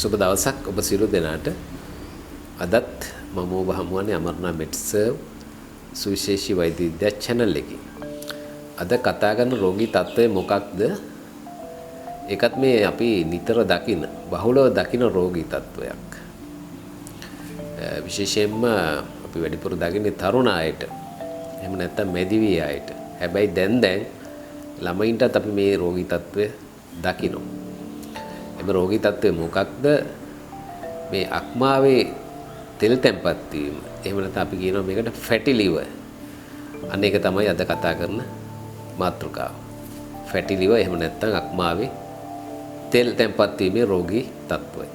සුබ දවසක් ඔබ සියලු දෙනාට. අදත් මම ඔබ හමුවන්නේ අමරණා මෙඩ්සර්ව් සුවිශේෂී වෛද්‍ය විද්‍යා channel එකේ. අද කතා කරන රෝගී තත්ත්වය මොකක්ද? ඒකත් මේ අපි නිතර දකින බහුලව දකින රෝගී තත්ත්වයක්. විශේෂයෙන්ම අපි වැඩිපුර දකින්නේ තරුණ අයට. එහෙම නැත්නම් මැදිවි අයට. හැබැයි දැන් ළමයින්ටත් අපි මේ රෝගී තත්ත්වය දකිනවා. එම රෝගී තත්ත්වය මොකක්ද? මේ අක්මාවේ තෙල් තැම්පත් වීම. එහෙම නැත්නම් අපි කියනවා මේකට ෆැටි liver. අන්න ඒක තමයි අද කතා කරන මාතෘකාව. ෆැටි liver එහෙම නැත්නම් අක්මාවේ තෙල් තැම්පත් වීමේ රෝගී තත්ත්වය.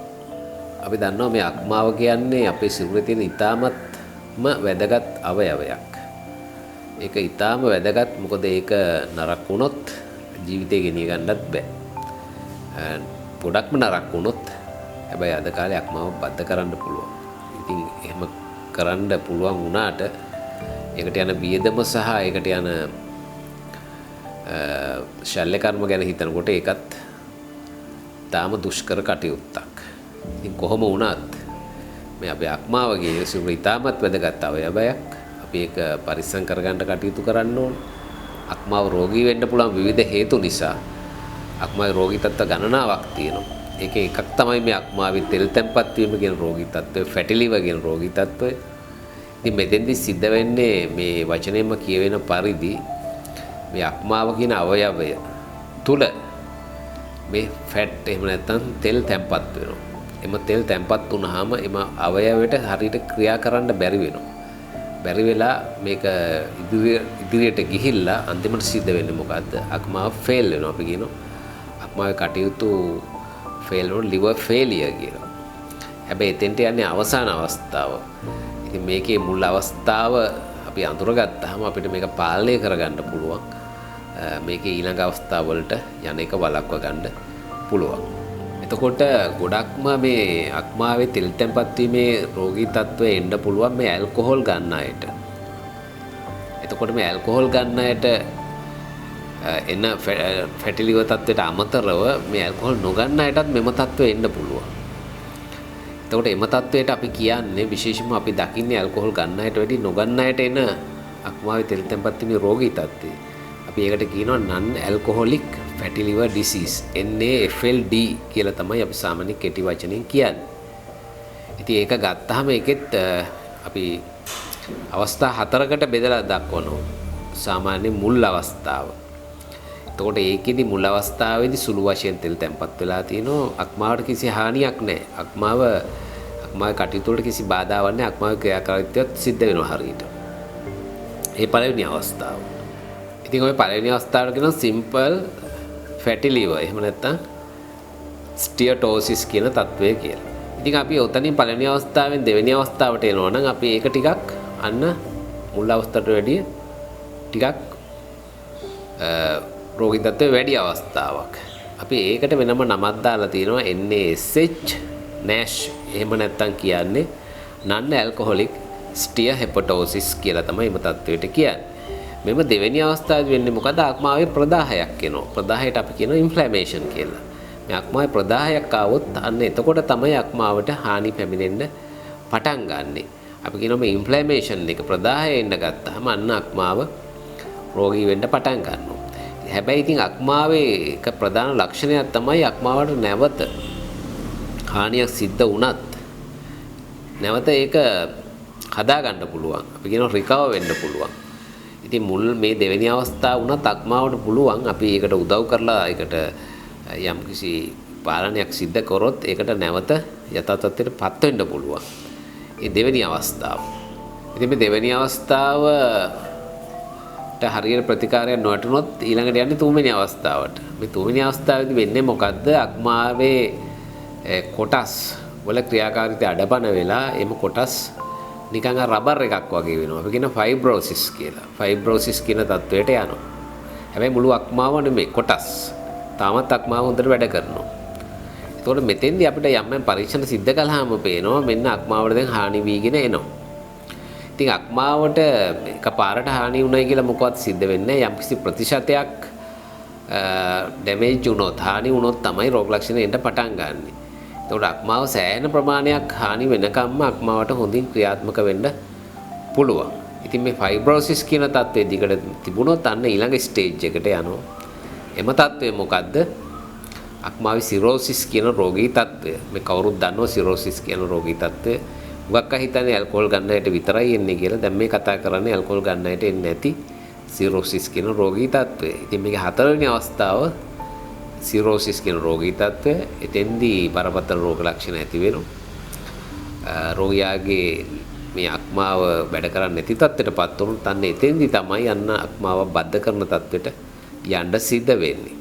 අපි දන්නවා මේ අක්මාව කියන්නේ අපේ සිරුරේ තියෙන ඉතාමත්ම වැදගත් අවයවයක්. ඒක ඊටාම වැදගත්. මොකද ඒක නරක වුණොත් ජීවිතේ ගෙනිය ගන්නත් බෑ. ගොඩක්ම නරක වුණොත් හැබැයි අද කාලේ අක්මාව බද්ධ කරන්න පුළුවන්. ඉතින් එහෙම කරන්න පුළුවන් වුණාට ඒකට යන වියදම සහ ඒකට යන ශල්‍ය කර්ම ගැන හිතනකොට ඒකත් තාම දුෂ්කර කටයුත්තක්. ඉතින් කොහොම වුණත් මේ අපේ අක්මාවගේ සිරුර ඊටමත් වැදගත් අවයවයක්. අපි ඒක පරිස්සම් කරගන්න කටයුතු කරන්න ඕන. අක්මාව රෝගී වෙන්න පුළුවන් විවිධ හේතු නිසා. අක්මාවේ රෝගී තත්ත්ව ගණනාවක් තියෙනවා. ඒකේ එකක් තමයි මේ අක්මාවේ තෙල් තැම්පත් වීම කියන රෝගී තත්ත්වය, ෆැටි liver කියන රෝගී තත්ත්වය. ඉතින් මෙතෙන්දි සිද්ධ වෙන්නේ මේ වචනයෙන්ම කියවෙන පරිදි මේ අක්මාව කියන අවයවය තුල මේ ෆැට් එහෙම නැත්නම් තෙල් තැම්පත් වෙනවා. එම තෙල් තැම්පත් වුනහම එම අවයවයට හරියට ක්‍රියා කරන්න බැරි වෙනවා. බැරි වෙලා මේක ඉදිරියට ගිහිල්ලා අන්තිමට සිද්ධ වෙන්නේ මොකද්ද? අක්මාව ෆේල් වෙනවා. අපි කියනවා අක්මාවේ කටයුතු ෆේල් වෙනවා, liver failure කියලා. හැබැයි එතෙන්ට යන්නේ අවසාන අවස්ථාව. ඉතින් මේකේ මුල් අවස්ථාව අපි අඳුරගත්තාම අපිට මේක පාලනය කරගන්න පුළුවන්. මේකේ ඊළඟ අවස්ථාවවලට යන එක වළක්ව ගන්න පුළුවන්. එතකොට ගොඩක්ම මේ අක්මාවේ තෙල් තැම්පත් වීමේ රෝගී තත්ත්වය එන්න පුළුවන් මේ ඇල්කොහොල් ගන්න අයට. එතකොට මේ ඇල්කොහොල් ගන්න අයට එන ෆැටි liver තත්ත්වයට අමතරව මේ ඇල්කොහොල් නොගන්න අයටත් මෙම තත්ත්වය එන්න පුළුවන්. එතකොට එම තත්ත්වයට අපි කියන්නේ විශේෂයෙන්ම අපි දකින්නේ ඇල්කොහොල් ගන්න අයට වැඩි නොගන්න අයට එන අක්මාවේ තෙල් තැම්පත් වීමේ රෝගී තත්ත්වය. අපි ඒකට කියනවා non alcoholic fatty liver disease, NAFLD කියලා තමයි අපි සාමාන්‍ය කෙටි වචනෙන් කියන්නේ. ඉතින් ඒක ගත්තාම ඒකෙත් අපි අවස්ථා හතරකට බෙදලා දක්වනවා. සාමාන්‍ය මුල් අවස්ථාව. එතකොට ඒකෙදි මුල් අවස්ථාවේදී සුළු වශයෙන් තෙල් තැම්පත් වෙලා තිනවා. අක්මාවට කිසි හානියක් නැහැ. අක්මාවේ කටයුතු වලට කිසි බාධාවක් නැහැ. අක්මාවේ ක්‍රියාකාරීත්වයත් සිද්ධ වෙනවා හරියට. ඒ පළවෙනි අවස්ථාව. ඉතින් ඔය පළවෙනි අවස්ථාවට කියනවා simple fatty liver. එහෙම නැත්නම් ස්ටියටෝසිස් කියන තත්වය කියලා. ඉතින් අපි ඔතනින් පළවෙනි අවස්ථාවෙන් දෙවෙනි අවස්ථාවට එනවා නම් අපි ඒක ටිකක් අන්න මුල් අවස්ථාවට වැඩිය ටිකක් රෝගී තත්ත්වය වැඩි අවස්ථාවක්. අපි ඒකට වෙනම නමක් දාලා තියෙනවා NASH NASH. එහෙම නැත්නම් කියන්නේ non alcoholic steatohepatosis කියලා තමයි මේ තත්ත්වයට කියන්නේ. මෙම දෙවෙනි අවස්ථාවේදී වෙන්නේ මොකද? අක්මාවේ ප්‍රදාහයක් එනවා. ප්‍රදාහයට අපි කියනවා ඉන්ෆ්ලැමේෂන් කියලා. මේ අක්මාවේ ප්‍රදාහයක් ආවොත් අන්න එතකොට තමයි අක්මාවට හානි පැමිණෙන්න පටන් ගන්නෙ. අපි කියනවා මේ ඉන්ෆ්ලැමේෂන් එක ප්‍රදාහය එන්න ගත්තාම අන්න අක්මාව රෝගී වෙන්න පටන් ගන්නවා. හැබැයි ඉතින් අක්මාවේ එක ප්‍රධාන ලක්ෂණයක් තමයි අක්මාවට නැවත හානියක් සිද්ධ වුණත් නැවත ඒක හදා ගන්න පුළුවන්. අපි කියනවා රිකවර් වෙන්න පුළුවන්. ඉතින් මුල් මේ දෙවෙනි අවස්ථාව වුණත් අක්මාවට පුළුවන් අපි ඒකට උදව් කරලා ඒකට යම්කිසි පාලනයක් සිද්ධ කරොත් ඒකට නැවත යථා තත්ත්වයට පත් වෙන්න පුළුවන්. ඒ දෙවෙනි අවස්ථාව. ඉතින් මේ දෙවෙනි අවස්ථාවට හරියට ප්‍රතිකාරයක් නොවැටුනොත් ඊළඟට යන්නේ තුන්වෙනි අවස්ථාවට. මේ තුන්වෙනි අවස්ථාවේදී වෙන්නේ මොකද්ද? අක්මාවේ කොටස් වල ක්‍රියාකාරීත්වය අඩපණ වෙලා එම කොටස් නිකන් රබර් එකක් වගේ වෙනවා. අපි කියන ෆයිබ්‍රොසිස් කියලා. ෆයිබ්‍රොසිස් කියන තත්වයට යනවා. හැබැයි මුළු අක්මාව නෙමෙයි කොටස්. තාමත් අක්මාව හොඳට වැඩ කරනවා. ඒතකොට මෙතෙන්දී අපිට යම් පරීක්ෂණ සිද්ධ කළාම පේනවා මෙන්න අක්මාවට දැන් හානි වීගෙන එනවා. ඉතින් අක්මාවට එකපාරට හානි වුණයි කියලා මොකවත් සිද්ධ වෙන්නේ නැහැ. යම්කිසි ප්‍රතිශතයක් ඩැමේජ් වුණොත් හානි වුණොත් තමයි රෝග ලක්ෂණ එන්න පටන් ගන්නෙ. එතකොට අක්මාව සෑහෙන ප්‍රමාණයක් හානි වෙනකම්ම අක්මාවට හොඳින් ක්‍රියාත්මක වෙන්න පුළුවන්. ඉතින් මේ ෆයිබ්‍රොසිස් කියන තත්ත්වය දිගට තිබුණොත් අන්න ඊළඟ ස්ටේජ් එකට යනවා. එම තත්ත්වය මොකද්ද? අක්මාවේ සිරෝසිස් කියන රෝගී තත්ත්වය. මේ කවුරුත් දන්නවා සිරෝසිස් කියන රෝගී තත්ත්වය. මුගක් අය හිතන්නේ ඇල්කොහොල් ගන්න අයට විතරයි එන්නේ කියලා. දැන් මේ කතා කරන්නේ ඇල්කොහොල් ගන්න අයට එන්නේ නැති සිරෝසිස් කියන රෝගී තත්ත්වය. ඉතින් මේකේ හතරවෙනි අවස්ථාව සිරෝසිස් කියන රෝගී තත්ත්වය. එතෙන්දී බරපතල රෝග ලක්ෂණ ඇති වෙනවා. රෝගියාගේ මේ අක්මාව වැඩ කරන්නේ නැති තත්ත්වයටපත් වුණොත් අන්න එතෙන්දී තමයි අන්න අක්මාව බද්ධ කරන තත්ත්වයට යන්න සිද්ධ වෙන්නේ.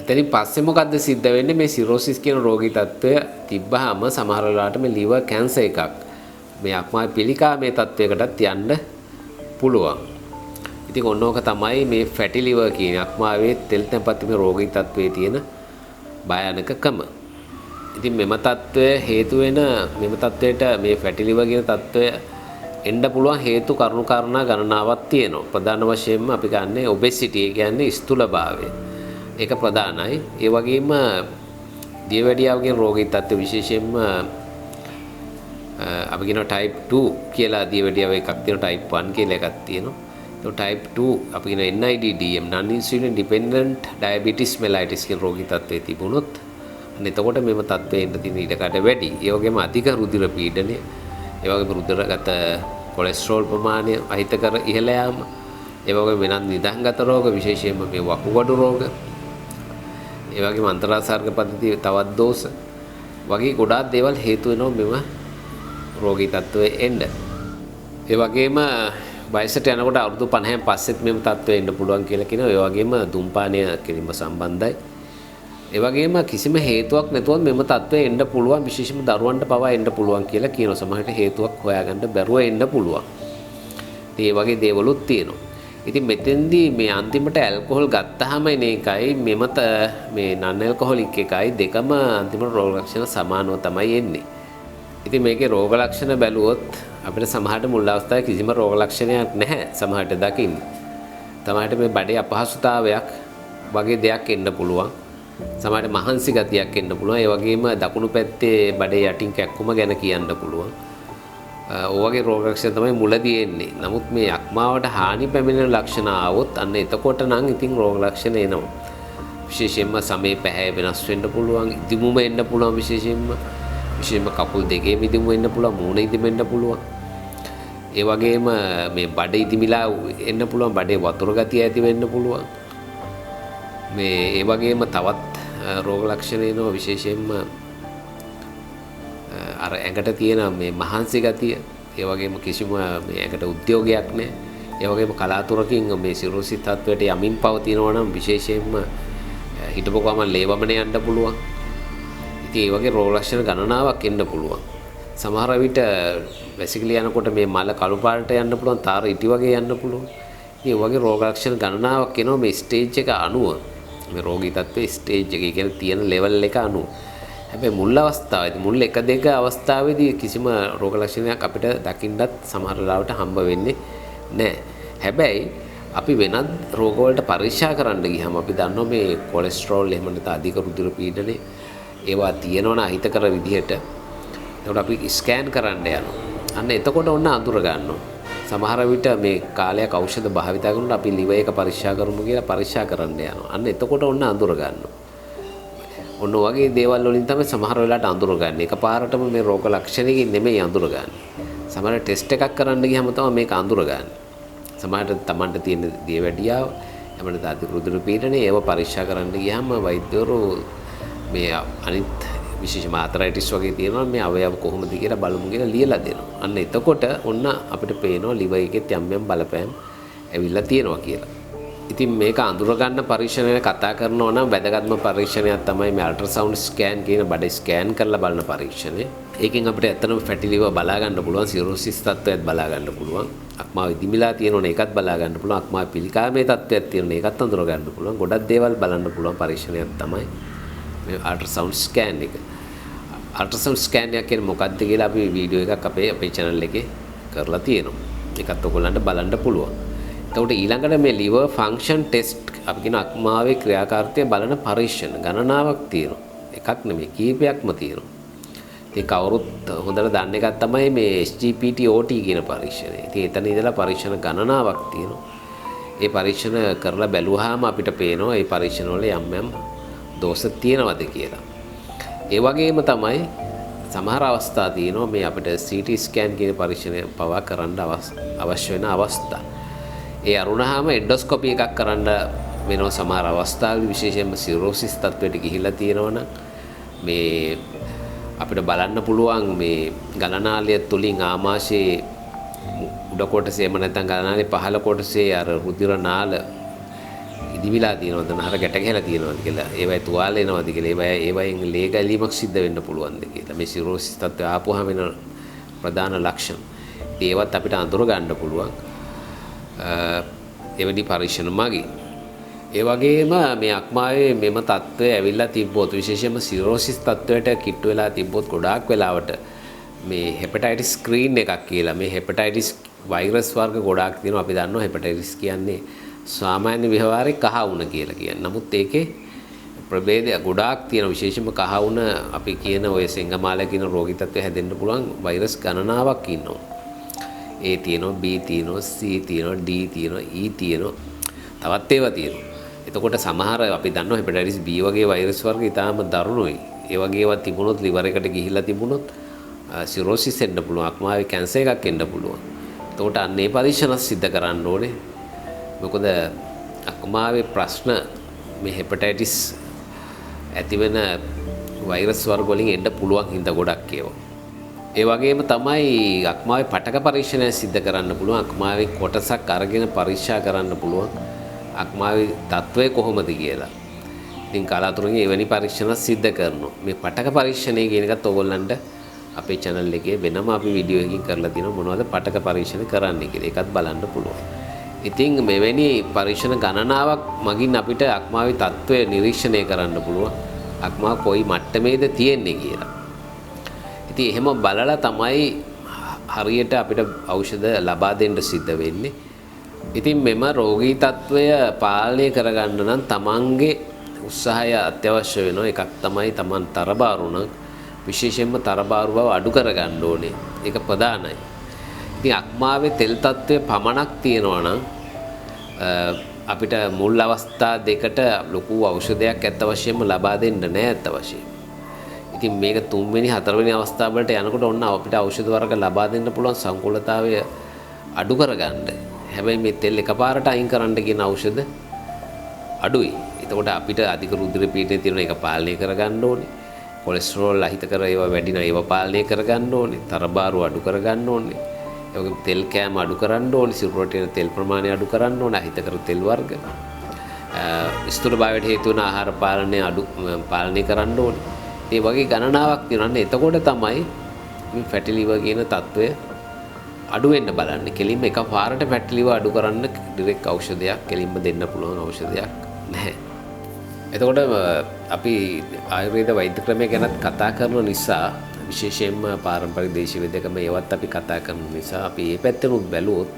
එතනින් පස්සේ මොකද්ද සිද්ධ වෙන්නේ? මේ සිරෝසිස් කියන රෝගී තත්ත්වය තිබ්බහම සමහර වෙලාවට මේ liver cancer එකක් මේ අක්මාවේ පිළිකා මේ තත්ත්වයකටත් යන්න පුළුවන්. ඉතින් ඔන්නෝක තමයි මේ ෆැටි liver කියන අක්මාවේ තෙල් තැම්පත් වීම රෝගී තත්ත්වයේ තියෙන භයානකකම. ඉතින් මෙම තත්ත්වය හේතු වෙන මෙම තත්ත්වයට මේ ෆැටි liver කියන තත්ත්වය එන්න පුළුවන් හේතු කරුණු කාරණා ගණනාවක් තියෙනවා. ප්‍රධාන වශයෙන්ම අපි ගන්නේ obesity, ඒ කියන්නේ ස්ථූලභාවය. ඒක ප්‍රධානයි. ඒ වගේම දියවැඩියාවගේ රෝගී තත්ත්ව විශේෂයෙන්ම අපි කියනවා type 2 කියලා දියවැඩියාව එකක් තියෙනවා, type 1 කියලා එකක් තියෙනවා. ඒ type 2 අපි කියන NIDDM non insulin dependent diabetes mellitus කියන රෝගී තත්ත්වයේ තිබුණොත් අන්න එතකොට මෙම තත්ත්වයේ ඉන්න තියෙන ඉඩකඩ වැඩි. ඒ වගේම අධික රුධිර පීඩනය, ඒ වගේම රුධිරගත කොලෙස්ටරෝල් ප්‍රමාණය අහිතකර ඉහළ යාම, ඒ වගේම වෙනත් නිදහංගත රෝග විශේෂයෙන්ම මේ වකුගඩු රෝග, ඒ වගේම අන්තරාසාර්ග පද්ධතියේ තවත් දෝෂ වගේ ගොඩාක් දේවල් හේතු වෙනවා මෙම රෝගී තත්ත්වයේ එන්න. ඒ වගේම වයසට යනකොට අවුරුදු 50න් පස්සෙත් මෙම තත්ත්වය එන්න පුළුවන් කියලා කියනවා. ඒ වගේම ධූමපානය කිරීම සම්බන්ධයි. ඒ වගේම කිසිම හේතුවක් නැතුව මෙම තත්ත්වය එන්න පුළුවන්, විශේෂයෙන්ම දරුවන්ට පවා එන්න පුළුවන් කියලා කියනවා. සමහරවිට හේතුවක් හොයාගන්න බැරුව එන්න පුළුවන්. ඉතින් ඒ වගේ දේවලුත් තියෙනවා. ඉතින් මෙතෙන්දී මේ අන්තිමට ඇල්කොහොල් ගත්තාම එන එකයි මේ නන් ඇල්කොහොලික් එකයි දෙකම අන්තිමට රෝග ලක්ෂණ සමානව තමයි එන්නේ. ඉතින් මේකේ රෝග ලක්ෂණ බැලුවොත් අපිට සමහරට මුල් අවස්ථාවේ කිසිම රෝග ලක්ෂණයක් නැහැ සමහරට දකින්න. සමහරට මේ බඩේ අපහසුතාවයක් වගේ දෙයක් එන්න පුළුවන්. සමහරට මහන්සි ගතියක් එන්න පුළුවන්. ඒ වගේම දකුණු පැත්තේ බඩේ යටින් කැක්කුම ගැන කියන්න පුළුවන්. ඔයගේ රෝග ලක්ෂණ තමයි මුලදී එන්නේ. නමුත් මේ අක්මාවට හානි පැමිණෙන ලක්ෂණ ආවොත් අන්න එතකොට නම් ඉතින් රෝග ලක්ෂණ එනවා. විශේෂයෙන්ම සමේ පැහැ වෙනස් වෙන්න පුළුවන්, ඉදිමුම එන්න පුළුවන්, විශේෂයෙන්ම කකුල් දෙකේ ඉදිමුම එන්න පුළුවන්, මූණ ඉදිම එන්න පුළුවන්. ඒ වගේම මේ බඩ ඉදිමිලා එන්න පුළුවන්, බඩේ වතුර ගතිය ඇති වෙන්න පුළුවන්. මේ ඒ වගේම තවත් රෝග ලක්ෂණ එනවා විශේෂයෙන්ම අර ඇඟට තියෙන මේ මහන්සි ගතිය, ඒ වගේම කිසිම මේ ඇඟට උද්‍යෝගයක් නැහැ. ඒ වගේම කලාතුරකින් මේ සිරෝසිස් තත්ත්වයට යමින් පවතිනවා නම් විශේෂයෙන්ම හිටපු ගමන් ලේ වමන යන්න පුළුවන්. ඉතින් ඒ වගේ රෝග ලක්ෂණ ගණනාවක් එන්න පුළුවන්. සමහර විට වැසිකිලි යනකොට මේ මල කළු පාටට යන්න පුළුවන්, තාර ඉටි වගේ යන්න පුළුවන්. ඉතින් ඒ වගේ රෝග ලක්ෂණ ගණනාවක් එනවා මේ ස්ටේජ් එක අනුව. මේ රෝගී තත්ත්වයේ ස්ටේජ් එක කියන්නේ තියෙන ලෙවල් එක අනුව. හැබැයි මුල් අවස්ථාවේදී මුල් 1-2 අවස්ථාවේදී කිසිම රෝග ලක්ෂණයක් අපිට දකින්නත් සමහර වෙලාවට හම්බ වෙන්නේ නැහැ. හැබැයි අපි වෙනත් රෝග වලට පරීක්ෂා කරන්න ගියාම අපි දන්නවා මේ කොලෙස්ටරෝල් එහෙම නැත්නම් අධික රුධිර පීඩනය ඒවා තියෙනවනේ අහිතකර විදිහට. ඒකට අපි ස්කෑන් කරන්න යනවා. අන්න එතකොට ඔන්න අඳුර ගන්නවා. සමහර විට මේ කාලයක් ඖෂධ භාවිතා කරනකොට අපි liver එක පරීක්ෂා කරමු කියලා පරීක්ෂා කරන්න යනවා. අන්න එතකොට ඔන්න අඳුර ගන්නවා. ඔන්න වගේ දේවල් වලින් තමයි සමහර වෙලාවට අඳුරගන්නේ. එකපාරටම මේ රෝග ලක්ෂණකින් නෙමෙයි අඳුරගන්නේ. සමහර ටෙස්ට් එකක් කරන්න ගියාම තමයි මේක අඳුරගන්නේ. සමහරට Tamanට තියෙන දියවැඩියාව, එමණට අධික රුධිර පීඩනය ඒව පරීක්ෂා කරන්න ගියාම වෛද්‍යවරු මේ අනිත් විශේෂම ආතරයිටිස් වගේ තියෙනවා මේ අවයව කොහොමද කියලා බලමු කියලා ලියලා දෙනවා. අන්න එතකොට ඔන්න අපිට පේනවා liver එකේ යම් යම් බලපෑම් ඇවිල්ලා තියෙනවා කියලා. ඉතින් මේක අඳුර ගන්න පරීක්ෂණය කතා කරනවා නම් වැදගත්ම පරීක්ෂණයක් තමයි මේ අල්ට්‍රාසවුන්ඩ් ස්කෑන් කියන බඩ ස්කෑන් කරලා බලන පරීක්ෂණය. ඒකෙන් අපිට ඇත්තටම ෆැටි liver බලා ගන්න පුළුවන්, සිරෝසිස් තත්ත්වයක් බලා ගන්න පුළුවන්. අක්මාව ඉදිමිලා තියෙනවනේ ඒකත් බලා ගන්න පුළුවන්. අක්මාව පිළිකාමේ තත්ත්වයක් තියෙනවනේ ඒකත් අඳුර ගන්න පුළුවන්. ගොඩක් දේවල් බලන්න පුළුවන් පරීක්ෂණයක් තමයි මේ අල්ට්‍රාසවුන්ඩ් ස්කෑන් එක. අල්ට්‍රාසවුන්ඩ් ස්කෑන් එක කියන්නේ මොකක්ද කියලා අපි වීඩියෝ එකක් අපේ channel එකේ කරලා තියෙනවා. ඒකත් ඔයගොල්ලන්ට බලන්න පුළුවන්. එතකොට ඊළඟට මේ liver function test අපි කියන අක්මාවේ ක්‍රියාකාරීත්වය බලන පරීක්ෂණ ගණනාවක් තියෙනවා. එකක් නෙමෙයි කීපයක්ම තියෙනවා. ඉතින් කවුරුත් හොඳට දන්න එකක් තමයි මේ SGPT-OT කියන පරීක්ෂණය. ඉතින් එතන ඉඳලා පරීක්ෂණ ගණනාවක් තියෙනවා. ඒ පරීක්ෂණ කරලා බැලුවාම අපිට පේනවා මේ පරීක්ෂණ වල යම් දෝෂ තියෙනවද කියලා. ඒ වගේම තමයි සමහර අවස්ථා තියෙනවා මේ අපිට CT ස්කෑන් කියන පරීක්ෂණය පවා කරන්න අවශ්‍ය වෙන අවස්ථා. ඒ අරුණාම එන්ඩොස්කෝපි එකක් කරන්න වෙනවා සමහර අවස්ථාවල විශේෂයෙන්ම සිරෝසිස් තත්ත්වයට ගිහිල්ලා තියෙනවනම් මේ අපිට බලන්න පුළුවන් මේ ගලනාලය තුලින් ආමාශයේ උඩ කොටසේම නැත්නම් ගලනාලේ පහළ කොටසේ අර රුධිර නාල ඉදිවිලා තියෙනවද නහර ගැට ගැහිලා තියෙනවද කියලා ඒවයි තුවාල එනවද කියලා ඒවයින් ලේ ගැලීමක් සිද්ධ වෙන්න පුළුවන්ද කියලා මේ සිරෝසිස් තත්ත්වය ආපුවාම වෙන ප්‍රධාන ලක්ෂණ ඒවත් අපිට අඳුර ගන්න පුළුවන් එවැනි පරීක්ෂණ මගින් ඒ වගේම මේ අක්මාවේ මෙම තත්ත්වය ඇවිල්ලා තිබ්බොත් විශේෂයෙන්ම සිරෝසිස් තත්ත්වයට කිට්ටු වෙලා තිබ්බොත් ගොඩාක් වෙලාවට මේ හෙපටයිටිස් ස්ක්‍රීන් එකක් කියලා මේ හෙපටයිටිස් වෛරස් වර්ග ගොඩාක් තියෙනවා අපි දන්නවා හෙපටයිටිස් කියන්නේ සාමාන්‍ය විහාරේ කහ වුණ කියලා කියන්නේ. නමුත් ඒකේ ප්‍රභේද ගොඩාක් තියෙන විශේෂයෙන්ම කහ වුණ අපි කියන ඔය සෙංගමාල කියන රෝගී තත්ත්වය හැදෙන්න පුළුවන් වෛරස් ගණනාවක් ඉන්නවා. A තියෙනවා B තියෙනවා C තියෙනවා D තියෙනවා E තියෙනවා තවත් ඒවා තියෙනවා. එතකොට සමහර අපි දන්නවා හෙපටයිටිස් B වගේ වෛරස් වර්ග ඉතාම දරුණුයි. ඒ වගේ ඒවා තිබුණොත් liver එකට ගිහිල්ලා තිබුණොත් සිරෝසිස් එන්න පුළුවන්. අක්මාවේ කැන්සර් එකක් එන්න පුළුවන්. එතකොට අන්න ඒ පරීක්ෂණ සිද්ධ කරන්න ඕනේ. මොකද අක්මාවේ ප්‍රශ්න මේ හෙපටයිටිස් ඇති වෙන වෛරස් වර්ග වලින් එන්න පුළුවන් හින්දා ගොඩක් ඒවා. ඒ වගේම තමයි අක්මාවේ පටක පරීක්ෂණය සිද්ධ කරන්න පුළුවන්. අක්මාවේ කොටසක් අරගෙන පරීක්ෂා කරන්න පුළුවන්. අක්මාවේ තත්ත්වය කොහොමද කියලා. ඉතින් කලාතුරකින් එවැනි පරීක්ෂණ සිද්ධ කරනවා. මේ පටක පරීක්ෂණය කියන එකත් ඕගොල්ලන්ට අපේ channel එකේ වෙනම අපි වීඩියෝ එකකින් කරලා තියෙනවා මොනවද පටක පරීක්ෂණ කරන්න කියලා. ඒකත් බලන්න පුළුවන්. ඉතින් මෙවැනි පරීක්ෂණ ගණනාවක් මගින් අපිට අක්මාවේ තත්ත්වය නිරීක්ෂණය කරන්න පුළුවන්. අක්මාව කොයි මට්ටමේද තියෙන්නේ කියලා. ඉතින් එහෙම බලලා තමයි හරියට අපිට ඖෂධ ලබා දෙන්න සිද්ධ වෙන්නේ. ඉතින් මෙම රෝගී තත්ත්වය පාලනය කරගන්න නම් තමන්ගේ උත්සාහය අත්‍යවශ්‍ය වෙනවා. එකක් තමයි තමන් තරබාරු නම් විශේෂයෙන්ම තරබාරු බව අඩු කරගන්න ඕනේ. ඒක ප්‍රධානයි. ඉතින් අක්මාවේ තෙල් තත්ත්වය පමණක් තියෙනවා නම් අපිට මුල් අවස්ථා දෙකට ලොකු ඖෂධයක් ඇත්ත වශයෙන්ම ලබා දෙන්න නෑ ඇත්ත වශයෙන්. ඉතින් මේක 3 වෙනි 4 වෙනි අවස්ථාව වලට යනකොට ඔන්න අපිට ඖෂධ වර්ග ලබා දෙන්න පුළුවන් සංකූලතාවය අඩු කරගන්න. හැබැයි මේ තෙල් එකපාරට අයින් කරන්න කියන ඖෂධ අඩුයි. එතකොට අපිට අධික රුධිර පීඩනය තියෙන එක පාලනය කරගන්න ඕනේ. කොලෙස්ටරෝල් අහිතකර ඒවා වැඩි නම් ඒවා පාලනය කරගන්න ඕනේ. තරබාරු අඩු කරගන්න ඕනේ. ඒ වගේම තෙල් කෑම අඩු කරන්න ඕනේ. සිරුරට එන තෙල් ප්‍රමාණය අඩු කරන්න ඕනේ. අහිතකර තෙල් වර්ග. ස්ථූල භාවයට හේතු වන ආහාර පාලනය කරන්න ඕනේ. ඒ වගේ ගණනාවක් තියෙනවා. එතකොට තමයි මේ ෆැටි ලිවර් කියන තත්ත්වය අඩු වෙන්න බලන්නේ. කෙලින්ම එකපාරට ෆැටි ලිවර් අඩු කරන්න ඩිරෙක්ට් ඖෂධයක් කෙලින්ම දෙන්න පුළුවන් ඖෂධයක් නැහැ. එතකොට අපි ආයුර්වේද වෛද්‍ය ක්‍රමය ගැන කතා කරන නිසා විශේෂයෙන්ම පාරම්පරික දේශීය වෛද්‍යකම ඒවත් අපි කතා කරන නිසා අපි මේ පැත්තෙන් බැලුවොත්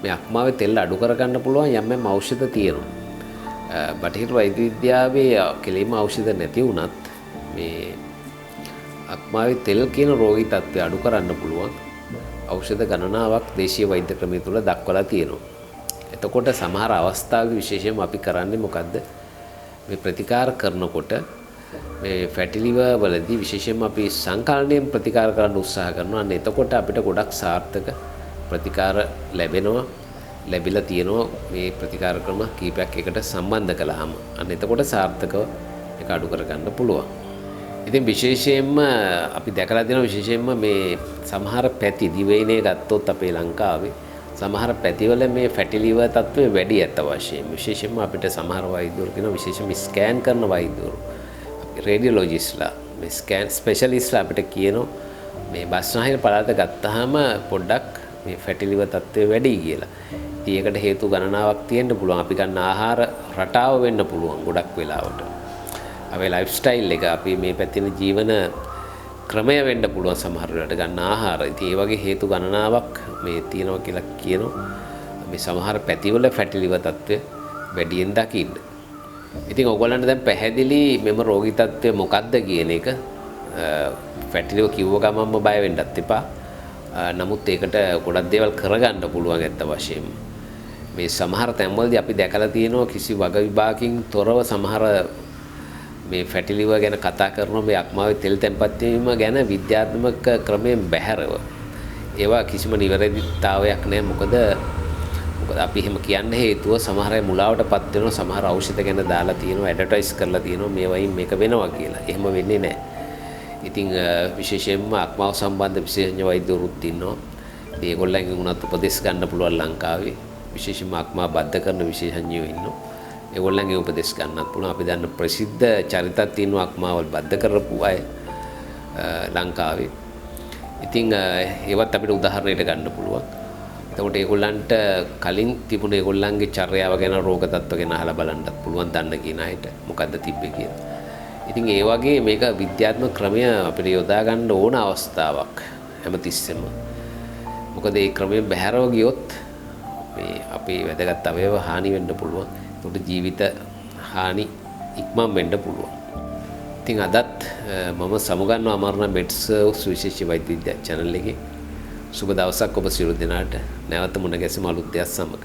මේ අක්මාවේ තෙල් අඩු කරගන්න පුළුවන් යම් ඖෂධ තියෙනවා. බටහිර වෛද්‍ය විද්‍යාවේ කෙලින්ම ඖෂධ නැති වුණත් මේ අක්මාවේ තෙල් කියන රෝගී තත්ත්වය අඩු කරන්න පුළුවන් ඖෂධ ගණනාවක් දේශීය වෛද්‍ය ක්‍රමය තුල දක්වලා තියෙනවා. එතකොට සමහර අවස්ථාවල විශේෂයෙන්ම අපි කරන්නේ මොකද්ද? මේ ප්‍රතිකාර කරනකොට මේ ෆැටි ලිවර් වලදී විශේෂයෙන්ම අපි සංකලනයෙන් ප්‍රතිකාර කරන්න උත්සාහ කරනවා. අන්න එතකොට අපිට ගොඩක් සාර්ථක ප්‍රතිකාර ලැබිලා තියෙනවා මේ ප්‍රතිකාර ක්‍රම කීපයක් එකට සම්බන්ධ කළාම. අන්න එතකොට සාර්ථකව ඒක අඩු කරගන්න පුළුවන්. ඉතින් විශේෂයෙන්ම අපි දැකලා තියෙනවා විශේෂයෙන්ම මේ සමහර පැති දිවයිනේ ගත්තොත් අපේ ලංකාවේ සමහර පැතිවල මේ ෆැටි ලිවර් තත්ත්වය වැඩි ඇත්ත වශයෙන් විශේෂයෙන්ම අපිට සමහර වෛද්‍යවරු කියන විශේෂයෙන්ම ස්කෑන් කරන වෛද්‍යවරු රේඩියොලොජිස්ට්ලා මේ ස්කෑන් ස්පෙෂලිස්ට්ලා අපිට කියනවා මේ බස්නාහිර පළාත ගත්තාම පොඩ්ඩක් මේ ෆැටි ලිවර් තත්ත්වය වැඩි කියලා. ඉතින් ඒකට හේතු ගණනාවක් තියෙන්න පුළුවන්. අපි ගන්න ආහාර රටාව වෙන්න පුළුවන් ගොඩක් වෙලාවට. අපේ ලයිෆ් ස්ටයිල් එක අපි මේ පැත්තේ ජීවන ක්‍රමය වෙන්න පුළුවන් සමහර වෙලාවට ගන්න ආහාර. ඉතින් ඒ වගේ හේතු ගණනාවක් මේ තියෙනවා කියලා කියනවා. මේ සමහර පැතිවල ෆැටි ලිවර් තත්ත්වය වැඩියෙන් දකින්න. ඉතින් ඔයගොල්ලන්ට දැන් පැහැදිලි මෙම රෝගී තත්ත්වය මොකක්ද කියන එක ෆැටි ලිවර් කිව්ව ගමන්ම බය වෙන්නත් එපා. නමුත් ඒකට ගොඩක් දේවල් කරගන්න පුළුවන් ඇත්ත වශයෙන්ම. මේ සමහර තැන්වලදී අපි දැකලා තියෙනවා කිසි වග විභාගකින් තොරව සමහර මේ ෆැටි ලිවර් ගැන කතා කරන මේ අක්මාවේ තෙල් තැන්පත් වීම ගැන විද්‍යාත්මක ක්‍රමයෙන් බැහැරව. ඒවා කිසිම නිවැරදිතාවයක් නැහැ. මොකද අපි එහෙම කියන්න හේතුව සමහර අය මුලාවටපත් වෙනවා. සමහර ඖෂධ ගැන දාලා තියෙනවා, ඇඩ්වර්ටයිස් කරලා තියෙනවා මේ වයින් මේක වෙනවා කියලා. එහෙම වෙන්නේ නැහැ. ඉතින් විශේෂයෙන්ම අක්මාව සම්බන්ධ විශේෂඥ වෛද්‍යවරුත් ඉන්නවා. ඒගොල්ලන්ගෙන් උනත් උපදෙස් ගන්න පුළුවන් ලංකාවේ. විශේෂයෙන්ම අක්මා බද්ධ කරන විශේෂඥයෝ ඉන්නවා. ඒගොල්ලන්ගේ උපදෙස් ගන්නත් පුළුවන්. අපි දන්න ප්‍රසිද්ධ චරිතත් තියෙනවා අක්මාවල් බද්ධ කරපු අය ලංකාවේ. ඉතින් ඒවත් අපිට උදාහරණයට ගන්න පුළුවන්. එතකොට ඒගොල්ලන්ට කලින් තිබුණ ඒගොල්ලන්ගේ චර්යාව ගැන රෝග තත්ත්ව ගැන අහලා බලන්නත් පුළුවන් දන්න කියන අයට මොකද්ද තිබ්බේ කියලා. ඉතින් ඒ වගේ මේක විද්‍යාත්මක ක්‍රමය අපිට යොදා ගන්න ඕන අවස්ථාවක් හැමතිස්සෙම. මොකද ඒ ක්‍රමයෙන් බැහැරව ගියොත් මේ අපේ වැදගත් අවයව හානි වෙන්න පුළුවන්. ඒකට ජීවිත හානි ඉක්මන් වෙන්න පුළුවන්. ඉතින් අදත් මම සමුගන්නවා අමරණ මෙඩ්ස් සුවිශේෂී වෛද්‍ය විද්‍යා channel එකේ. සුබ දවසක් ඔබ සියලු දෙනාට. නැවත මුණ ගැසෙමු අලුත් දෙයක් සමග.